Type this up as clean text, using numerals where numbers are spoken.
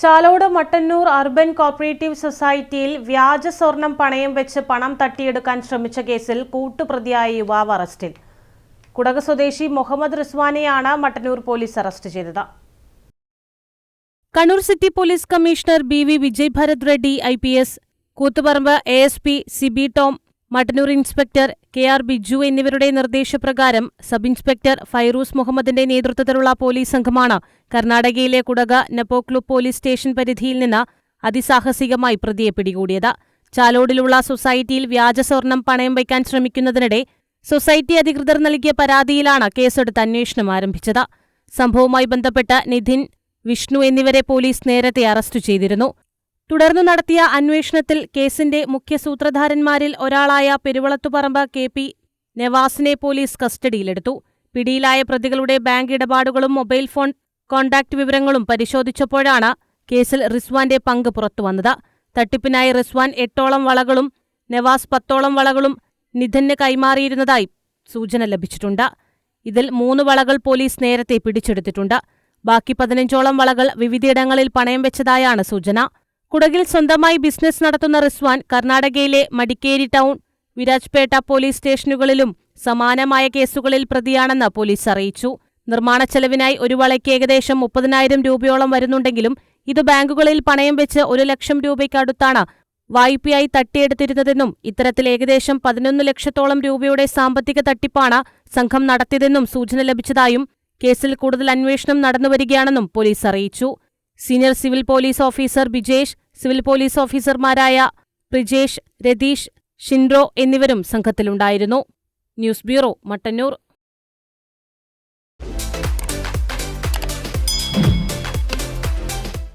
Chalode Mattannur urban cooperative സൊസൈറ്റിയിൽ വ്യാജ സ്വർണം പണയം വെച്ച് പണം തട്ടിയെടുക്കാൻ ശ്രമിച്ച കേസിൽ കൂട്ടുപ്രതിയായ യുവാവ് അറസ്റ്റിൽ. കുടക് സ്വദേശി മുഹമ്മദ് റിസ്വാനെയാണ് മട്ടന്നൂർ പോലീസ് അറസ്റ്റ് ചെയ്തത്. Kannur city police commissioner BV Vijay Bharath Reddy IPS, Koothuparamba ASP Sibi Tom, Mattannur inspector KR Biju എന്നിവരുടെ നിർദ്ദേശപ്രകാരം സബ് ഇൻസ്പെക്ടർ ഫൈറൂസ് മുഹമ്മദിന്റെ നേതൃത്വത്തിലുള്ള പോലീസ് സംഘമാണ് കർണാടകയിലെ കുടക് നപ്പോക്ലു പോലീസ് സ്റ്റേഷൻ പരിധിയിൽ നിന്ന് അതിസാഹസികമായി പ്രതിയെ പിടികൂടിയത്. ചാലോടിലുള്ള സൊസൈറ്റിയിൽ വ്യാജ സ്വർണം പണയം വയ്ക്കാൻ ശ്രമിക്കുന്നതിനിടെ സൊസൈറ്റി അധികൃതർ നൽകിയ പരാതിയിലാണ് കേസെടുത്ത് അന്വേഷണം ആരംഭിച്ചത്. സംഭവവുമായി ബന്ധപ്പെട്ട് നിധിൻ, വിഷ്ണു എന്നിവരെ പോലീസ് നേരത്തെ അറസ്റ്റ് ചെയ്തിരുന്നു. തുടർന്നു നടത്തിയ അന്വേഷണത്തിൽ കേസിന്റെ മുഖ്യ സൂത്രധാരന്മാരിൽ ഒരാളായ പെരുവളത്തുപറമ്പ് KP നവാസിനെ പോലീസ് കസ്റ്റഡിയിലെടുത്തു. പിടിയിലായ പ്രതികളുടെ ബാങ്ക് ഇടപാടുകളും മൊബൈൽ ഫോൺ കോൺടാക്ട് വിവരങ്ങളും പരിശോധിച്ചപ്പോഴാണ് കേസിൽ റിസ്വാന്റെ പങ്ക് പുറത്തുവന്നത്. തട്ടിപ്പിനായി റിസ്വാൻ 8ഓളം വളകളും നവാസ് 10ഓളം വളകളും നിധിന് കൈമാറിയിരുന്നതായി സൂചന ലഭിച്ചിട്ടുണ്ട്. ഇതിൽ 3 വളകൾ പോലീസ് നേരത്തെ പിടിച്ചെടുത്തിട്ടുണ്ട്. ബാക്കി 15ഓളം വളകൾ വിവിധയിടങ്ങളിൽ പണയം വെച്ചതായാണ് സൂചന. കുടകിൽ സ്വന്തമായി ബിസിനസ് നടത്തുന്ന റിസ്വാൻ കർണാടകയിലെ മടിക്കേരി ടൗൺ, വിരാജ്പേട്ട പോലീസ് സ്റ്റേഷനുകളിലും സമാനമായ കേസുകളിൽ പ്രതിയാണെന്ന് പോലീസ് അറിയിച്ചു. നിർമ്മാണ ചെലവിനായി ഒരു വളയ്ക്ക് ഏകദേശം 30,000 രൂപയോളം വരുന്നുണ്ടെങ്കിലും ഇത് ബാങ്കുകളിൽ പണയം വെച്ച് 1 ലക്ഷം രൂപയ്ക്കടുത്താണ് വായ്പയായി തട്ടിയെടുത്തിരുന്നതെന്നും ഇത്തരത്തിൽ ഏകദേശം 11 ലക്ഷത്തോളം രൂപയുടെ സാമ്പത്തിക തട്ടിപ്പാണ് സംഘം നടത്തിയതെന്നും സൂചന ലഭിച്ചതായും കേസിൽ കൂടുതൽ അന്വേഷണം നടന്നുവരികയാണെന്നും പോലീസ് അറിയിച്ചു. Senior civil police officer Bijesh, civil police ഓഫീസർമാരായ പ്രിജേഷ്, രതീഷ്, ഷിൻഡ്രോ എന്നിവരും സംഘത്തിലുണ്ടായിരുന്നു. News bureau, Mattannur.